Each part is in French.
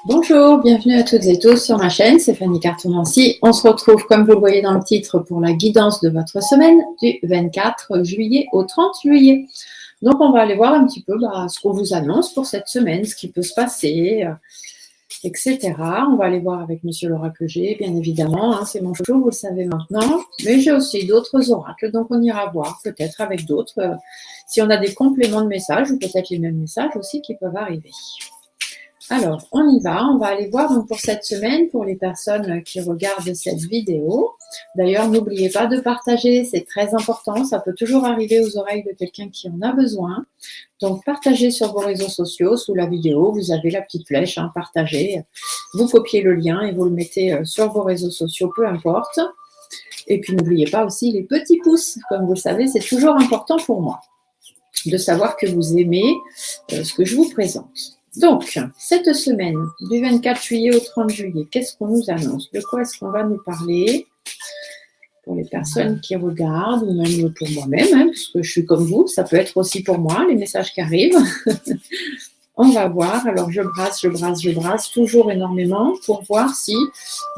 Bonjour, bienvenue à toutes et tous sur ma chaîne, c'est Fanny Cartomancie. On se retrouve, comme vous le voyez dans le titre, pour la guidance de votre semaine du 24 juillet au 30 juillet. Donc, on va aller voir un petit peu ce qu'on vous annonce pour cette semaine, ce qui peut se passer, etc. On va aller voir avec Monsieur l'oracle G, bien évidemment, c'est mon jour, vous le savez maintenant. Mais j'ai aussi d'autres oracles, donc on ira voir peut-être avec d'autres, si on a des compléments de messages ou peut-être les mêmes messages aussi qui peuvent arriver. Alors, on y va, on va aller voir donc pour cette semaine, pour les personnes qui regardent cette vidéo. D'ailleurs, n'oubliez pas de partager, c'est très important, ça peut toujours arriver aux oreilles de quelqu'un qui en a besoin. Donc, partagez sur vos réseaux sociaux, sous la vidéo, vous avez la petite flèche, partagez. Vous copiez le lien et vous le mettez sur vos réseaux sociaux, peu importe. Et puis, n'oubliez pas aussi les petits pouces, comme vous le savez, c'est toujours important pour moi de savoir que vous aimez ce que je vous présente. Donc, cette semaine, du 24 juillet au 30 juillet, qu'est-ce qu'on nous annonce? De quoi est-ce qu'on va nous parler? Pour les personnes qui regardent, ou même pour moi-même, parce que je suis comme vous, ça peut être aussi pour moi, les messages qui arrivent. On va voir, alors je brasse toujours énormément pour voir si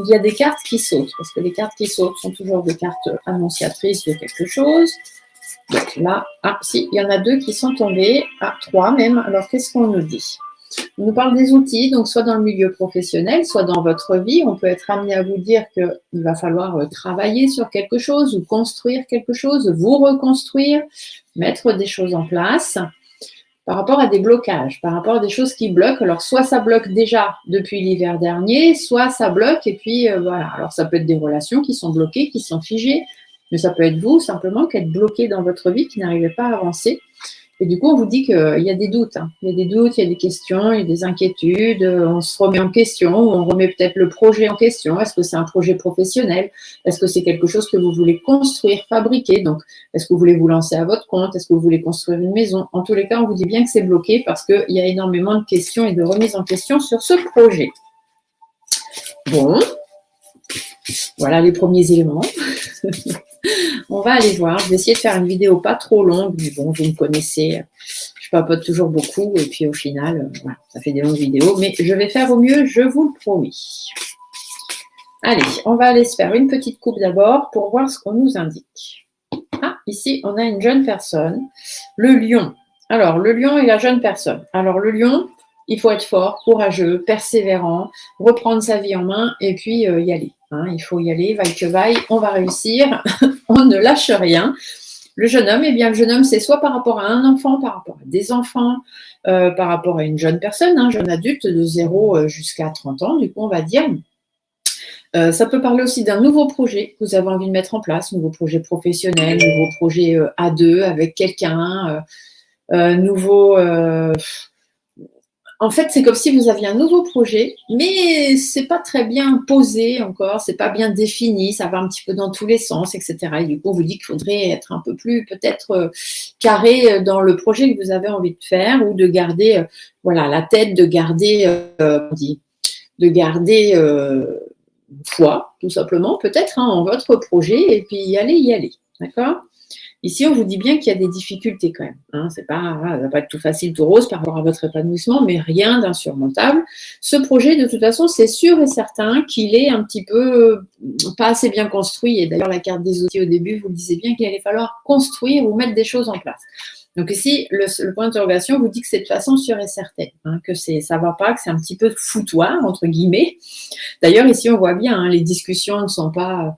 il y a des cartes qui sautent, parce que les cartes qui sautent sont toujours des cartes annonciatrices de quelque chose. Donc là, si, il y en a 2 qui sont tombées, 3 même, alors qu'est-ce qu'on nous dit? On nous parle des outils, donc soit dans le milieu professionnel, soit dans votre vie. On peut être amené à vous dire qu'il va falloir travailler sur quelque chose ou construire quelque chose, vous reconstruire, mettre des choses en place par rapport à des blocages, par rapport à des choses qui bloquent. Alors, soit ça bloque déjà depuis l'hiver dernier, soit ça bloque et puis voilà. Alors, ça peut être des relations qui sont bloquées, qui sont figées, mais ça peut être vous, simplement, qui êtes bloqué dans votre vie, qui n'arrivez pas à avancer. Et du coup, on vous dit qu'il y a des doutes. Il y a des doutes, il y a des questions, il y a des inquiétudes. On se remet en question, on remet peut-être le projet en question. Est-ce que c'est un projet professionnel? Est-ce que c'est quelque chose que vous voulez construire, fabriquer? Donc, est-ce que vous voulez vous lancer à votre compte? Est-ce que vous voulez construire une maison? En tous les cas, on vous dit bien que c'est bloqué parce qu'il y a énormément de questions et de remises en question sur ce projet. Bon, voilà les premiers éléments. On va aller voir. Je vais essayer de faire une vidéo pas trop longue, mais bon, vous me connaissez, je papote toujours beaucoup et puis au final, voilà, ça fait des longues vidéos, mais je vais faire au mieux, je vous le promets. Allez, on va aller se faire une petite coupe d'abord pour voir ce qu'on nous indique. Ici, on a une jeune personne, le lion. Alors, le lion et la jeune personne. Alors, le lion, il faut être fort, courageux, persévérant, reprendre sa vie en main et puis y aller. Il faut y aller, vaille que vaille, on va réussir, on ne lâche rien. Le jeune homme, le jeune homme, c'est soit par rapport à un enfant, par rapport à des enfants, par rapport à une jeune personne, un jeune adulte de 0 jusqu'à 30 ans, du coup, on va dire. Ça peut parler aussi d'un nouveau projet que vous avez envie de mettre en place, nouveau projet professionnel, nouveau projet à 2 avec quelqu'un, nouveau... En fait, c'est comme si vous aviez un nouveau projet, mais c'est pas très bien posé encore, c'est pas bien défini, ça va un petit peu dans tous les sens, etc. Et du coup, on vous dit qu'il faudrait être un peu plus peut-être carré dans le projet que vous avez envie de faire ou de garder, la tête, de garder, foi, tout simplement, peut-être en votre projet et puis y aller, d'accord? Ici, on vous dit bien qu'il y a des difficultés quand même. Ça va pas être tout facile, tout rose par rapport à votre épanouissement, mais rien d'insurmontable. Ce projet, de toute façon, c'est sûr et certain qu'il est un petit peu pas assez bien construit. Et d'ailleurs, la carte des outils au début, vous le disiez bien qu'il allait falloir construire ou mettre des choses en place. Donc ici, le point d'interrogation vous dit que c'est de façon sûre et certaine, que ça va pas, que c'est un petit peu foutoir, entre guillemets. D'ailleurs, ici, on voit bien, les discussions ne sont pas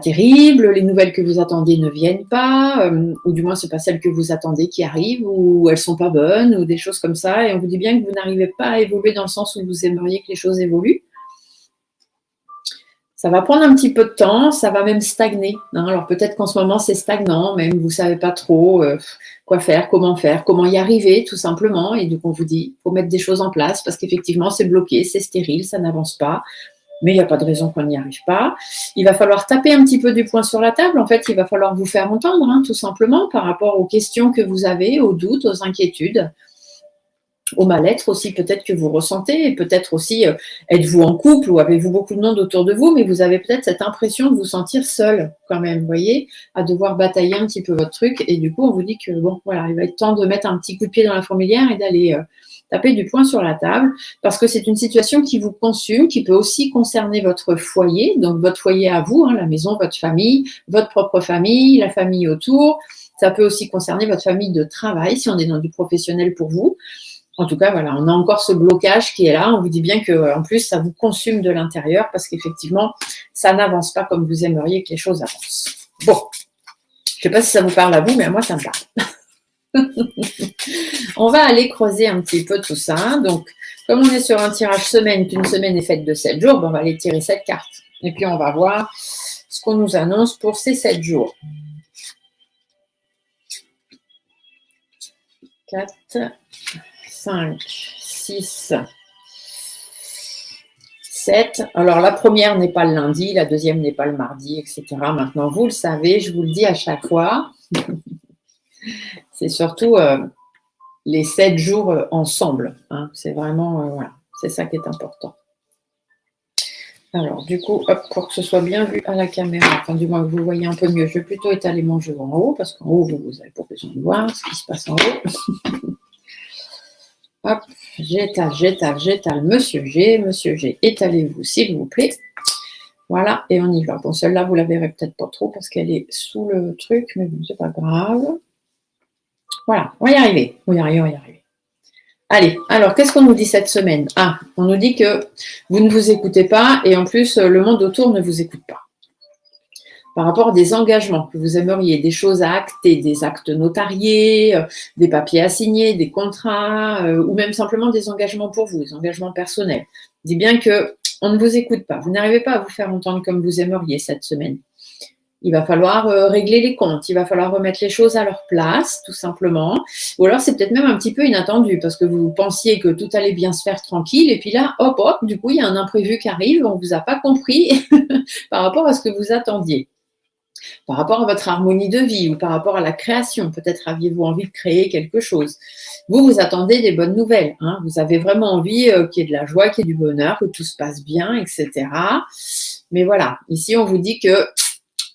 terribles, les nouvelles que vous attendiez ne viennent pas, ou du moins, c'est pas celles que vous attendez qui arrivent, ou elles sont pas bonnes, ou des choses comme ça. Et on vous dit bien que vous n'arrivez pas à évoluer dans le sens où vous aimeriez que les choses évoluent. Ça va prendre un petit peu de temps, ça va même stagner. Alors peut-être qu'en ce moment, c'est stagnant, même vous ne savez pas trop quoi faire, comment y arriver, tout simplement. Et donc, on vous dit, il faut mettre des choses en place parce qu'effectivement, c'est bloqué, c'est stérile, ça n'avance pas. Mais il n'y a pas de raison qu'on n'y arrive pas. Il va falloir taper un petit peu du poing sur la table. En fait, il va falloir vous faire entendre, tout simplement, par rapport aux questions que vous avez, aux doutes, aux inquiétudes. au mal-être aussi peut-être que vous ressentez, et peut-être aussi êtes-vous en couple ou avez-vous beaucoup de monde autour de vous, mais vous avez peut-être cette impression de vous sentir seul quand même, vous voyez, à devoir batailler un petit peu votre truc, et du coup on vous dit que bon, voilà, il va être temps de mettre un petit coup de pied dans la fourmilière et d'aller taper du poing sur la table, parce que c'est une situation qui vous consume, qui peut aussi concerner votre foyer, donc votre foyer à vous, hein, la maison, votre famille, votre propre famille, la famille autour. Ça peut aussi concerner votre famille de travail, si on est dans du professionnel pour vous. En tout cas, voilà, on a encore ce blocage qui est là. On vous dit bien qu'en plus, ça vous consume de l'intérieur parce qu'effectivement, ça n'avance pas comme vous aimeriez que les choses avancent. Bon, je ne sais pas si ça vous parle à vous, mais à moi, ça me parle. On va aller creuser un petit peu tout ça. Donc, comme on est sur un tirage semaine, qu'une semaine est faite de 7 jours, ben on va aller tirer 7 cartes. Et puis, on va voir ce qu'on nous annonce pour ces 7 jours. 4, 5, 6, 7. Alors, la première n'est pas le lundi, la deuxième n'est pas le mardi, etc. Maintenant, vous le savez, je vous le dis à chaque fois. C'est surtout les 7 jours ensemble. Hein. C'est vraiment, voilà, c'est ça qui est important. Alors, du coup, hop, pour que ce soit bien vu à la caméra, enfin, du moins que vous voyez un peu mieux, je vais plutôt étaler mon jeu en haut, parce qu'en haut, vous n'avez pas besoin de voir ce qui se passe en haut. Hop, j'étale, Monsieur G, étalez-vous s'il vous plaît. Voilà, et on y va. Bon, celle-là, vous la verrez peut-être pas trop parce qu'elle est sous le truc, mais bon, c'est pas grave. Voilà, on va y arriver. Allez, alors, qu'est-ce qu'on nous dit cette semaine? Ah, on nous dit que vous ne vous écoutez pas et en plus, le monde autour ne vous écoute pas. Par rapport à des engagements que vous aimeriez, des choses à acter, des actes notariés, des papiers à signer, des contrats, ou même simplement des engagements pour vous, des engagements personnels. Dis bien qu'on ne vous écoute pas. Vous n'arrivez pas à vous faire entendre comme vous aimeriez cette semaine. Il va falloir régler les comptes, il va falloir remettre les choses à leur place, tout simplement. Ou alors, c'est peut-être même un petit peu inattendu parce que vous pensiez que tout allait bien se faire tranquille. Et puis là, hop, hop, du coup, il y a un imprévu qui arrive, on ne vous a pas compris par rapport à ce que vous attendiez. Par rapport à votre harmonie de vie ou par rapport à la création. Peut-être aviez-vous envie de créer quelque chose. Vous attendez des bonnes nouvelles. Hein. Vous avez vraiment envie qu'il y ait de la joie, qu'il y ait du bonheur, que tout se passe bien, etc. Mais voilà, ici, on vous dit que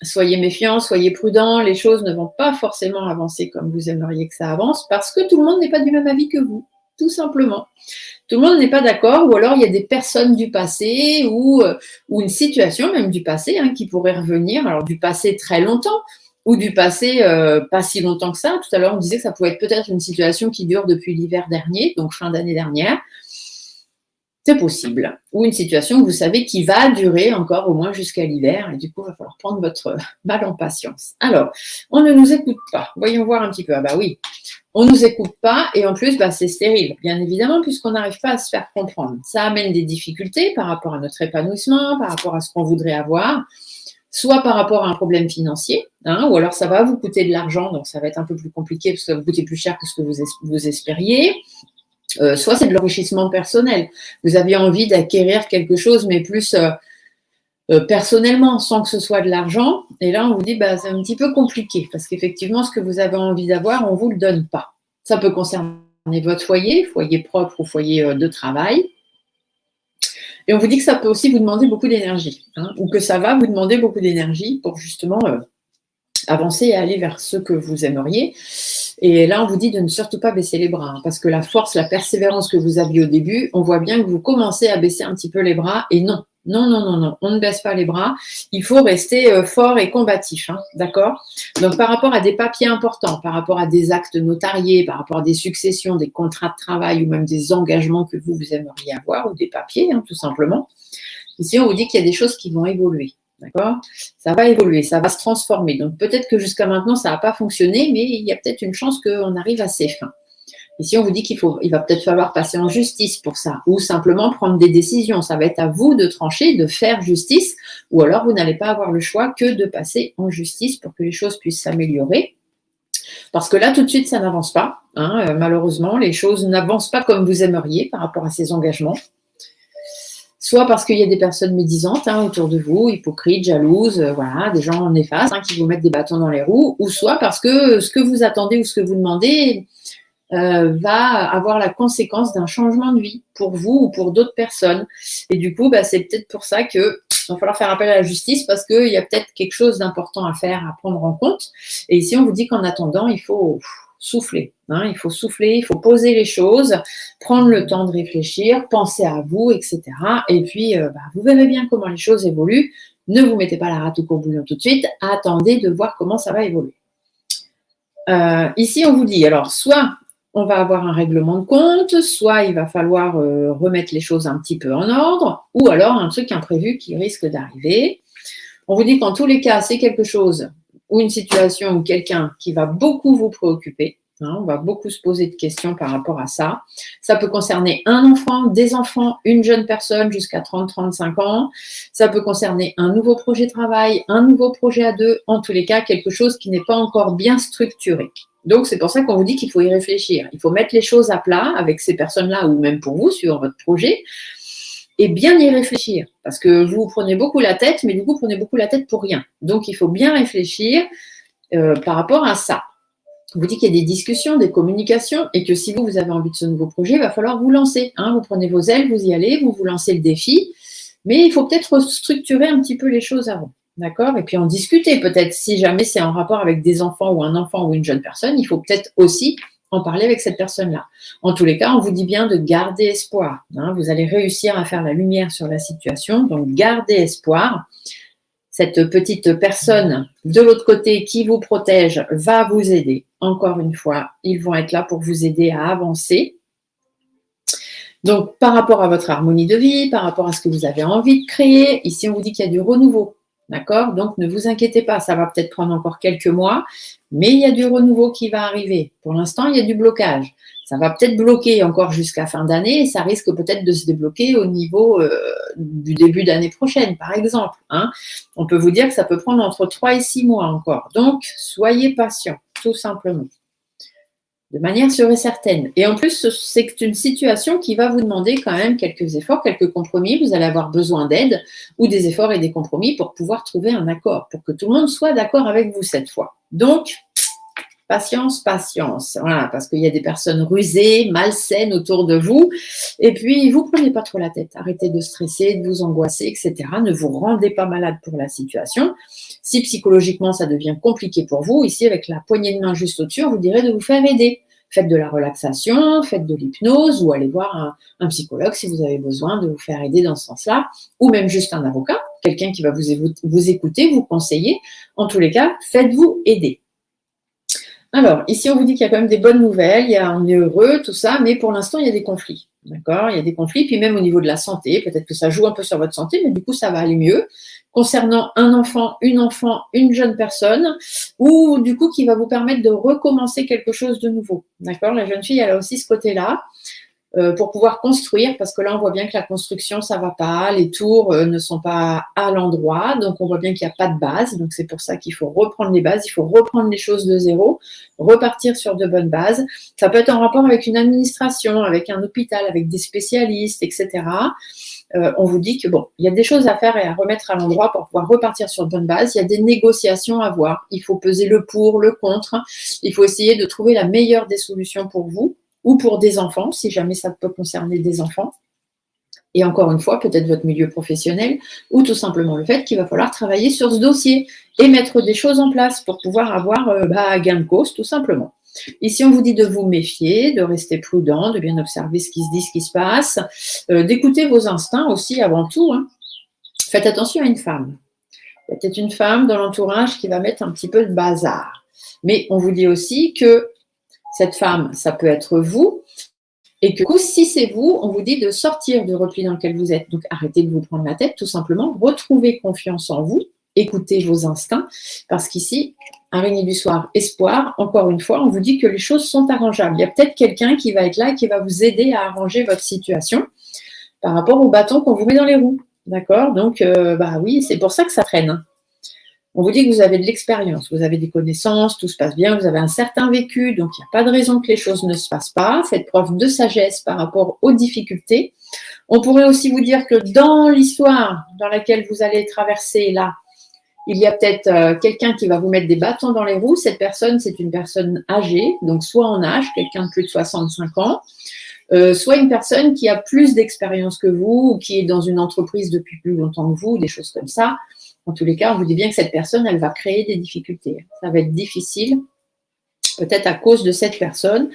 soyez méfiants, soyez prudents, les choses ne vont pas forcément avancer comme vous aimeriez que ça avance parce que tout le monde n'est pas du même avis que vous, tout simplement. Tout le monde n'est pas d'accord, ou alors il y a des personnes du passé ou une situation même du passé qui pourrait revenir, alors du passé très longtemps ou du passé pas si longtemps que ça. Tout à l'heure, on disait que ça pouvait être peut-être une situation qui dure depuis l'hiver dernier, donc fin d'année dernière. C'est possible. Ou une situation que vous savez qui va durer encore au moins jusqu'à l'hiver et du coup, il va falloir prendre votre mal en patience. Alors, on ne nous écoute pas. Voyons voir un petit peu. Ah bah oui, on ne nous écoute pas et en plus, c'est stérile, bien évidemment, puisqu'on n'arrive pas à se faire comprendre. Ça amène des difficultés par rapport à notre épanouissement, par rapport à ce qu'on voudrait avoir, soit par rapport à un problème financier, ou alors ça va vous coûter de l'argent, donc ça va être un peu plus compliqué parce que ça va vous coûter plus cher que ce que vous espériez. Soit c'est de l'enrichissement personnel. Vous aviez envie d'acquérir quelque chose, mais plus personnellement, sans que ce soit de l'argent. Et là, on vous dit, c'est un petit peu compliqué, parce qu'effectivement, ce que vous avez envie d'avoir, on ne vous le donne pas. Ça peut concerner votre foyer, foyer propre ou foyer de travail. Et on vous dit que ça peut aussi vous demander beaucoup d'énergie, ou que ça va vous demander beaucoup d'énergie pour justement avancer et aller vers ce que vous aimeriez. Et là, on vous dit de ne surtout pas baisser les bras, parce que la force, la persévérance que vous aviez au début, on voit bien que vous commencez à baisser un petit peu les bras, et non, on ne baisse pas les bras, il faut rester fort et combatif, d'accord? Donc, par rapport à des papiers importants, par rapport à des actes notariés, par rapport à des successions, des contrats de travail, ou même des engagements que vous aimeriez avoir, ou des papiers, tout simplement, ici, on vous dit qu'il y a des choses qui vont évoluer. D'accord? Ça va évoluer, ça va se transformer. Donc peut-être que jusqu'à maintenant, ça n'a pas fonctionné, mais il y a peut-être une chance qu'on arrive à ses fins. Ici, on vous dit il va peut-être falloir passer en justice pour ça, ou simplement prendre des décisions. Ça va être à vous de trancher, de faire justice, ou alors vous n'allez pas avoir le choix que de passer en justice pour que les choses puissent s'améliorer. Parce que là, tout de suite, ça n'avance pas. Malheureusement, les choses n'avancent pas comme vous aimeriez par rapport à ces engagements. Soit parce qu'il y a des personnes médisantes autour de vous, hypocrites, jalouses, voilà, des gens néfastes qui vous mettent des bâtons dans les roues, ou soit parce que ce que vous attendez ou ce que vous demandez, va avoir la conséquence d'un changement de vie pour vous ou pour d'autres personnes. Et du coup, c'est peut-être pour ça qu'il va falloir faire appel à la justice parce qu'il y a peut-être quelque chose d'important à faire, à prendre en compte. Et ici, on vous dit qu'en attendant, il faut souffler. Il faut souffler, il faut poser les choses, prendre le temps de réfléchir, penser à vous, etc. Et puis, vous verrez bien comment les choses évoluent. Ne vous mettez pas la rate au courbouillon tout de suite. Attendez de voir comment ça va évoluer. Ici, on vous dit, alors, soit on va avoir un règlement de compte, soit il va falloir remettre les choses un petit peu en ordre, ou alors un truc imprévu qui risque d'arriver. On vous dit qu'en tous les cas, c'est quelque chose ou une situation ou quelqu'un qui va beaucoup vous préoccuper. On va beaucoup se poser de questions par rapport à ça. Ça peut concerner un enfant, des enfants, une jeune personne jusqu'à 30-35 ans. Ça peut concerner un nouveau projet de travail, un nouveau projet à deux. En tous les cas, quelque chose qui n'est pas encore bien structuré. Donc, c'est pour ça qu'on vous dit qu'il faut y réfléchir. Il faut mettre les choses à plat avec ces personnes-là ou même pour vous, suivant votre projet, et bien y réfléchir. Parce que vous prenez beaucoup la tête, mais du coup, vous prenez beaucoup la tête pour rien. Donc, il faut bien réfléchir par rapport à ça. On vous dit qu'il y a des discussions, des communications, et que si vous avez envie de ce nouveau projet, il va falloir vous lancer. Vous prenez vos ailes, vous y allez, vous lancez le défi, mais il faut peut-être structurer un petit peu les choses avant. D'accord? Et puis en discuter peut-être, si jamais c'est en rapport avec des enfants ou un enfant ou une jeune personne, il faut peut-être aussi en parler avec cette personne-là. En tous les cas, on vous dit bien de garder espoir. Vous allez réussir à faire la lumière sur la situation, donc gardez espoir. Cette petite personne de l'autre côté qui vous protège va vous aider. Encore une fois, ils vont être là pour vous aider à avancer. Donc, par rapport à votre harmonie de vie, par rapport à ce que vous avez envie de créer, ici, on vous dit qu'il y a du renouveau. D'accord? Donc, ne vous inquiétez pas, ça va peut-être prendre encore quelques mois, mais il y a du renouveau qui va arriver. Pour l'instant, il y a du blocage. Ça va peut-être bloquer encore jusqu'à fin d'année et ça risque peut-être de se débloquer au niveau du début d'année prochaine, par exemple. On peut vous dire que ça peut prendre entre 3 et 6 mois encore. Donc, soyez patient, tout simplement. De manière sûre et certaine. Et en plus, c'est une situation qui va vous demander quand même quelques efforts, quelques compromis. Vous allez avoir besoin d'aide ou des efforts et des compromis pour pouvoir trouver un accord, pour que tout le monde soit d'accord avec vous cette fois. Donc, patience, patience. Voilà, parce qu'il y a des personnes rusées, malsaines autour de vous. Et puis, vous ne prenez pas trop la tête. Arrêtez de stresser, de vous angoisser, etc. Ne vous rendez pas malade pour la situation. Si psychologiquement, ça devient compliqué pour vous, ici, avec la poignée de main juste au-dessus, on vous dirait de vous faire aider. Faites de la relaxation, faites de l'hypnose ou allez voir un psychologue si vous avez besoin de vous faire aider dans ce sens-là, ou même juste un avocat, quelqu'un qui va vous écouter, vous conseiller. En tous les cas, faites-vous aider. Alors, ici, on vous dit qu'il y a quand même des bonnes nouvelles, on est heureux, tout ça, mais pour l'instant, il y a des conflits. D'accord? Il y a des conflits, puis même au niveau de la santé, peut-être que ça joue un peu sur votre santé, mais du coup, ça va aller mieux. Concernant un enfant, une jeune personne, ou du coup, qui va vous permettre de recommencer quelque chose de nouveau. D'accord? La jeune fille, elle a aussi ce côté-là. Pour pouvoir construire, parce que là, on voit bien que la construction, ça va pas, les tours ne sont pas à l'endroit, donc on voit bien qu'il n'y a pas de base, donc c'est pour ça qu'il faut reprendre les bases, il faut reprendre les choses de zéro, repartir sur de bonnes bases. Ça peut être en rapport avec une administration, avec un hôpital, avec des spécialistes, etc. On vous dit que bon, il y a des choses à faire et à remettre à l'endroit pour pouvoir repartir sur de bonnes bases. Il y a des négociations à avoir. Il faut peser le pour, le contre. Il faut essayer de trouver la meilleure des solutions pour vous ou pour des enfants, si jamais ça peut concerner des enfants. Et encore une fois, peut-être votre milieu professionnel ou tout simplement le fait qu'il va falloir travailler sur ce dossier et mettre des choses en place pour pouvoir avoir gain de cause, tout simplement. Ici, on vous dit de vous méfier, de rester prudent, de bien observer ce qui se dit, ce qui se passe, d'écouter vos instincts aussi avant tout. Faites attention à une femme. Il y a peut-être une femme dans l'entourage qui va mettre un petit peu de bazar. Mais on vous dit aussi que cette femme, ça peut être vous. Et que du coup, si c'est vous, on vous dit de sortir du repli dans lequel vous êtes. Donc, arrêtez de vous prendre la tête, tout simplement. Retrouvez confiance en vous. Écoutez vos instincts. Parce qu'ici, araignée du soir, espoir, encore une fois, on vous dit que les choses sont arrangeables. Il y a peut-être quelqu'un qui va être là et qui va vous aider à arranger votre situation par rapport au bâton qu'on vous met dans les roues. D'accord? Donc, oui, c'est pour ça que ça traîne. On vous dit que vous avez de l'expérience, vous avez des connaissances, tout se passe bien, vous avez un certain vécu, donc il n'y a pas de raison que les choses ne se passent pas. Faites preuve de sagesse par rapport aux difficultés. On pourrait aussi vous dire que dans l'histoire dans laquelle vous allez traverser là, Il y a peut-être quelqu'un qui va vous mettre des bâtons dans les roues. Cette personne, c'est une personne âgée, donc soit en âge, quelqu'un de plus de 65 ans, soit une personne qui a plus d'expérience que vous ou qui est dans une entreprise depuis plus longtemps que vous, des choses comme ça. En tous les cas, on vous dit bien que cette personne, elle va créer des difficultés. Ça va être difficile, peut-être à cause de cette personne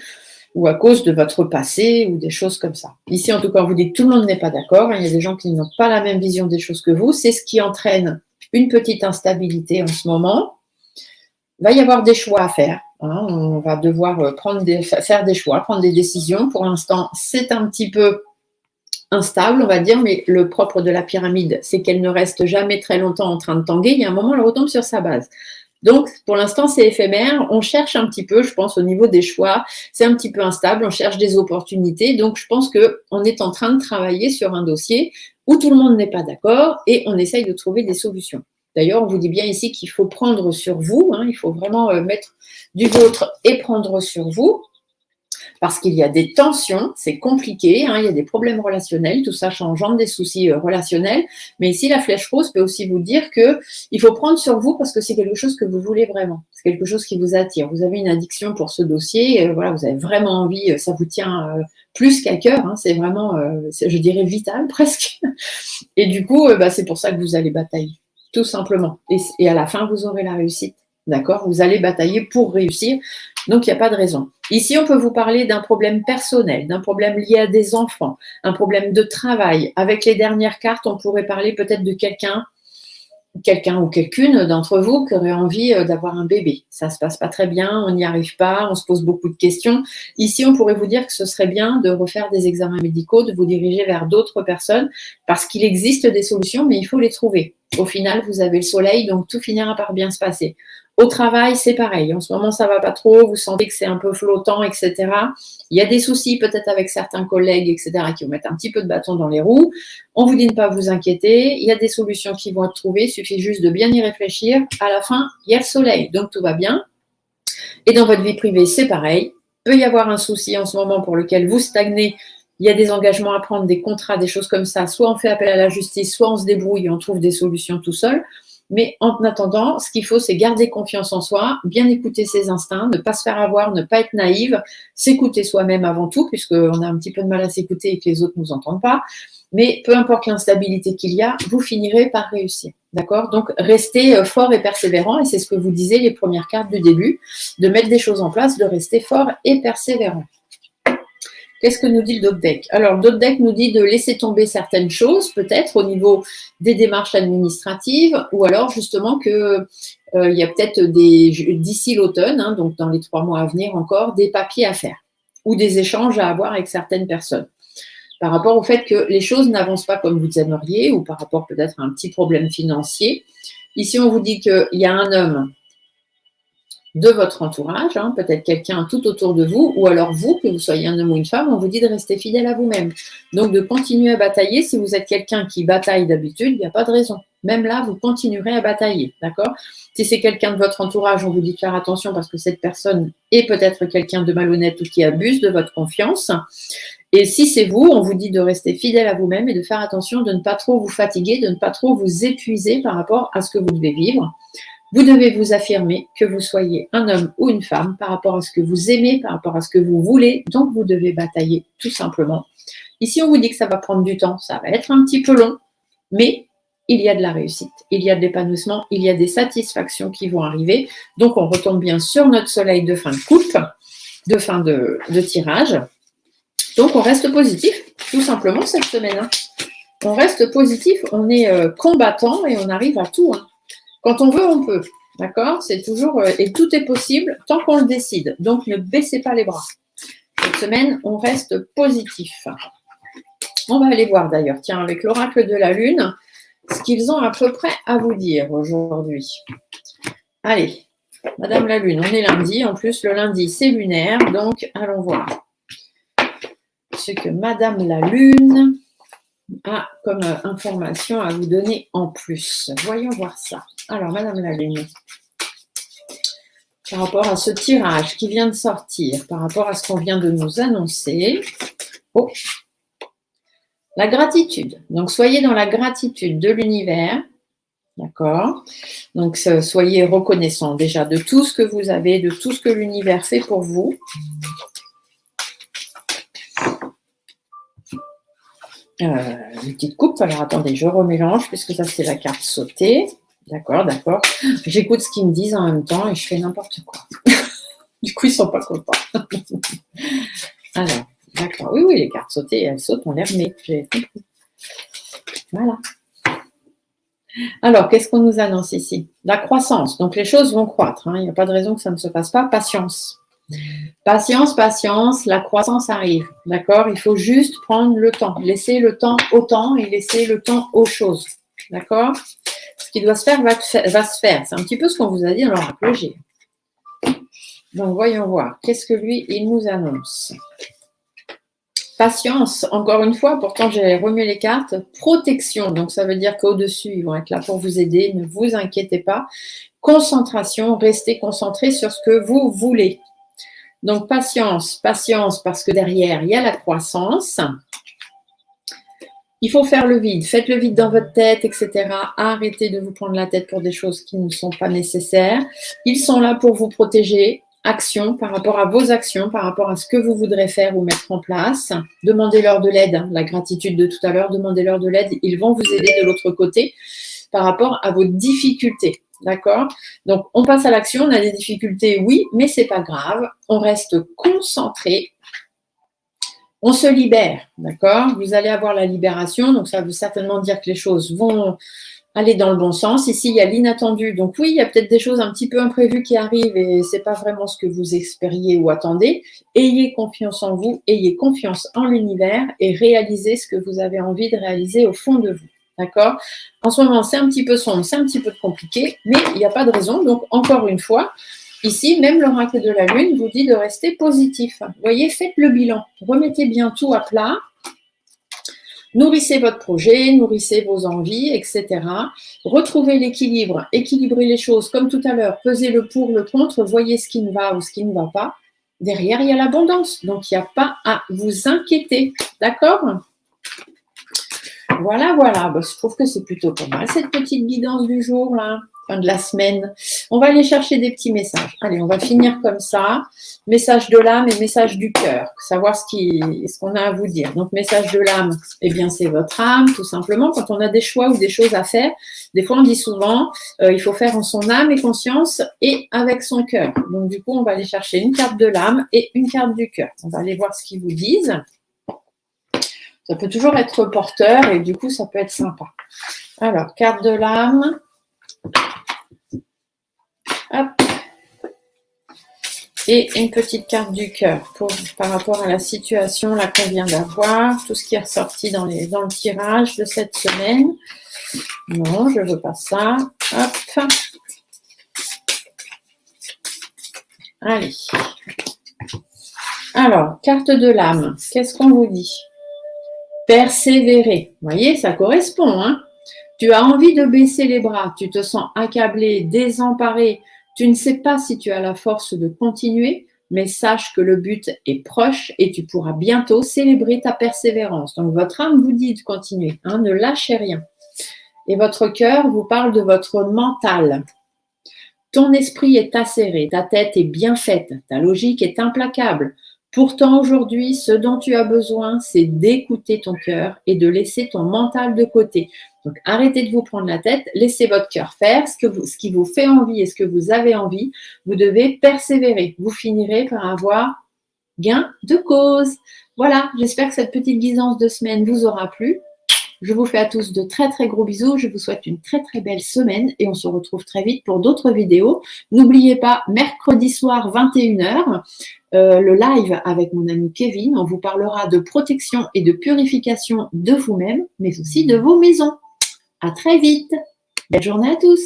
ou à cause de votre passé ou des choses comme ça. Ici, en tout cas, on vous dit que tout le monde n'est pas d'accord. Il y a des gens qui n'ont pas la même vision des choses que vous. C'est ce qui entraîne une petite instabilité en ce moment. Il va y avoir des choix à faire. On va devoir faire des choix, prendre des décisions. Pour l'instant, c'est un petit peu instable, on va dire, mais le propre de la pyramide, c'est qu'elle ne reste jamais très longtemps en train de tanguer. Il y a un moment, elle retombe sur sa base. Donc, pour l'instant, c'est éphémère. On cherche un petit peu, je pense, au niveau des choix. C'est un petit peu instable. On cherche des opportunités. Donc, je pense qu'on est en train de travailler sur un dossier où tout le monde n'est pas d'accord et on essaye de trouver des solutions. D'ailleurs, on vous dit bien ici qu'il faut prendre sur vous. Il faut vraiment mettre du vôtre et prendre sur vous. Parce qu'il y a des tensions, c'est compliqué, il y a des problèmes relationnels, tout ça engendre des soucis relationnels. Mais ici, la flèche rose peut aussi vous dire qu'il faut prendre sur vous parce que c'est quelque chose que vous voulez vraiment. C'est quelque chose qui vous attire. Vous avez une addiction pour ce dossier, voilà, vous avez vraiment envie, ça vous tient plus qu'à cœur, c'est vraiment, je dirais, vital presque. Et du coup, c'est pour ça que vous allez batailler, tout simplement. Et à la fin, vous aurez la réussite. D'accord? Vous allez batailler pour réussir. Donc, il n'y a pas de raison. Ici, on peut vous parler d'un problème personnel, d'un problème lié à des enfants, un problème de travail. Avec les dernières cartes, on pourrait parler peut-être de quelqu'un ou quelqu'une d'entre vous qui aurait envie d'avoir un bébé. Ça ne se passe pas très bien, on n'y arrive pas, on se pose beaucoup de questions. Ici, on pourrait vous dire que ce serait bien de refaire des examens médicaux, de vous diriger vers d'autres personnes parce qu'il existe des solutions, mais il faut les trouver. Au final, vous avez le soleil, donc tout finira par bien se passer. Au travail, c'est pareil. En ce moment, ça ne va pas trop. Vous sentez que c'est un peu flottant, etc. Il y a des soucis peut-être avec certains collègues, etc., qui vous mettent un petit peu de bâton dans les roues. On vous dit de ne pas vous inquiéter. Il y a des solutions qui vont être trouvées. Il suffit juste de bien y réfléchir. À la fin, il y a le soleil, donc tout va bien. Et dans votre vie privée, c'est pareil. Il peut y avoir un souci en ce moment pour lequel vous stagnez. Il y a des engagements à prendre, des contrats, des choses comme ça. Soit on fait appel à la justice, soit on se débrouille et on trouve des solutions tout seul. Mais en attendant, ce qu'il faut, c'est garder confiance en soi, bien écouter ses instincts, ne pas se faire avoir, ne pas être naïve, s'écouter soi-même avant tout, puisqu'on a un petit peu de mal à s'écouter et que les autres ne nous entendent pas. Mais peu importe l'instabilité qu'il y a, vous finirez par réussir. D'accord? Donc, restez fort et persévérant, et c'est ce que vous disiez les premières cartes du début, de mettre des choses en place, de rester fort et persévérant. Qu'est-ce que nous dit le d'autres deck? Alors, d'autres deck nous dit de laisser tomber certaines choses, peut-être au niveau des démarches administratives, ou alors justement que il y a peut-être d'ici l'automne, donc dans les 3 mois à venir encore, des papiers à faire ou des échanges à avoir avec certaines personnes. Par rapport au fait que les choses n'avancent pas comme vous aimeriez, ou par rapport peut-être à un petit problème financier. Ici, on vous dit qu'il y a un homme de votre entourage, peut-être quelqu'un tout autour de vous, ou alors vous, que vous soyez un homme ou une femme, on vous dit de rester fidèle à vous-même. Donc, de continuer à batailler. Si vous êtes quelqu'un qui bataille d'habitude, il n'y a pas de raison. Même là, vous continuerez à batailler, d'accord? Si c'est quelqu'un de votre entourage, on vous dit de faire attention parce que cette personne est peut-être quelqu'un de malhonnête ou qui abuse de votre confiance. Et si c'est vous, on vous dit de rester fidèle à vous-même et de faire attention de ne pas trop vous fatiguer, de ne pas trop vous épuiser par rapport à ce que vous devez vivre. Vous devez vous affirmer que vous soyez un homme ou une femme par rapport à ce que vous aimez, par rapport à ce que vous voulez. Donc, vous devez batailler tout simplement. Ici, on vous dit que ça va prendre du temps, ça va être un petit peu long, mais il y a de la réussite, il y a de l'épanouissement, il y a des satisfactions qui vont arriver. Donc, on retombe bien sur notre soleil de fin de coupe, de fin de tirage. Donc, on reste positif, tout simplement, cette semaine. On reste positif, on est combattant et on arrive à tout. Quand on veut, on peut. D'accord? C'est toujours, et tout est possible tant qu'on le décide. Donc, ne baissez pas les bras. Cette semaine, on reste positif. On va aller voir d'ailleurs, tiens, avec l'oracle de la Lune, ce qu'ils ont à peu près à vous dire aujourd'hui. Allez, Madame la Lune, on est lundi. En plus, le lundi, c'est lunaire. Donc, allons voir ce que Madame la Lune a comme information à vous donner en plus. Voyons voir ça. Alors, Madame la Lune, par rapport à ce tirage qui vient de sortir, par rapport à ce qu'on vient de nous annoncer, la gratitude. Donc, soyez dans la gratitude de l'univers. D'accord? Donc, soyez reconnaissant déjà de tout ce que vous avez, de tout ce que l'univers fait pour vous. Une petite coupe. Alors, attendez, je remélange puisque ça, c'est la carte sautée. D'accord, d'accord. J'écoute ce qu'ils me disent en même temps et je fais n'importe quoi. Du coup, ils ne sont pas contents. Alors, d'accord. Oui, oui, les cartes sautées, elles sautent, on les remet. J'ai compris. Voilà. Alors, qu'est-ce qu'on nous annonce ici? La croissance. Donc, les choses vont croître. Hein. Il n'y a pas de raison que ça ne se passe pas. Patience. Patience, patience, la croissance arrive. D'accord? Il faut juste prendre le temps. Laisser le temps au temps et laisser le temps aux choses. D'accord? Ce qui doit se faire va se faire. C'est un petit peu ce qu'on vous a dit dans l'oracle G. Donc, voyons voir. Qu'est-ce que lui, il nous annonce? Patience, encore une fois, pourtant j'ai remis les cartes. Protection, donc ça veut dire qu'au-dessus, ils vont être là pour vous aider. Ne vous inquiétez pas. Concentration, restez concentré sur ce que vous voulez. Donc, patience, patience, parce que derrière, il y a la croissance. Il faut faire le vide. Faites le vide dans votre tête, etc. Arrêtez de vous prendre la tête pour des choses qui ne sont pas nécessaires. Ils sont là pour vous protéger. Action par rapport à vos actions, par rapport à ce que vous voudrez faire ou mettre en place. Demandez-leur de l'aide. La gratitude de tout à l'heure, demandez-leur de l'aide. Ils vont vous aider de l'autre côté par rapport à vos difficultés. D'accord? Donc, on passe à l'action. On a des difficultés, oui, mais c'est pas grave. On reste concentré. On se libère, d'accord? Vous allez avoir la libération, donc ça veut certainement dire que les choses vont aller dans le bon sens. Ici, il y a l'inattendu. Donc oui, il y a peut-être des choses un petit peu imprévues qui arrivent et ce n'est pas vraiment ce que vous espériez ou attendez. Ayez confiance en vous, ayez confiance en l'univers et réalisez ce que vous avez envie de réaliser au fond de vous. D'accord? En ce moment, c'est un petit peu sombre, c'est un petit peu compliqué, mais il n'y a pas de raison. Donc, encore une fois, ici, même l'oracle de la Lune vous dit de rester positif. Vous voyez, faites le bilan. Remettez bien tout à plat. Nourrissez votre projet, nourrissez vos envies, etc. Retrouvez l'équilibre, équilibrez les choses comme tout à l'heure, pesez le pour, le contre, voyez ce qui ne va ou ce qui ne va pas. Derrière, il y a l'abondance, donc il n'y a pas à vous inquiéter. D'accord ? Voilà, voilà. Bah, je trouve que c'est plutôt pas mal cette petite guidance du jour, là, fin de la semaine. On va aller chercher des petits messages. Allez, on va finir comme ça. Message de l'âme et message du cœur. Savoir ce qu'on a à vous dire. Donc, message de l'âme, eh bien, c'est votre âme, tout simplement. Quand on a des choix ou des choses à faire, des fois, on dit souvent, il faut faire en son âme et conscience et avec son cœur. Donc, du coup, on va aller chercher une carte de l'âme et une carte du cœur. On va aller voir ce qu'ils vous disent. Ça peut toujours être porteur et du coup, ça peut être sympa. Alors, carte de l'âme. Hop. Et une petite carte du cœur par rapport à la situation là qu'on vient d'avoir, tout ce qui est ressorti dans le tirage de cette semaine. Non, je ne veux pas ça. Hop. Allez. Alors, carte de l'âme. Qu'est-ce qu'on vous dit ? Persévérer. Vous voyez, ça correspond. Hein ? Tu as envie de baisser les bras, tu te sens accablé, désemparé, tu ne sais pas si tu as la force de continuer, mais sache que le but est proche et tu pourras bientôt célébrer ta persévérance. Donc, votre âme vous dit de continuer, hein, ne lâchez rien. Et votre cœur vous parle de votre mental. Ton esprit est acéré, ta tête est bien faite, ta logique est implacable. Pourtant, aujourd'hui, ce dont tu as besoin, c'est d'écouter ton cœur et de laisser ton mental de côté. Donc, arrêtez de vous prendre la tête, laissez votre cœur faire ce qui vous fait envie et ce que vous avez envie. Vous devez persévérer. Vous finirez par avoir gain de cause. Voilà, j'espère que cette petite guidance de semaine vous aura plu. Je vous fais à tous de très très gros bisous. Je vous souhaite une très très belle semaine et on se retrouve très vite pour d'autres vidéos. N'oubliez pas, mercredi soir 21h, le live avec mon ami Kevin. On vous parlera de protection et de purification de vous-même, mais aussi de vos maisons. À très vite. Belle journée à tous.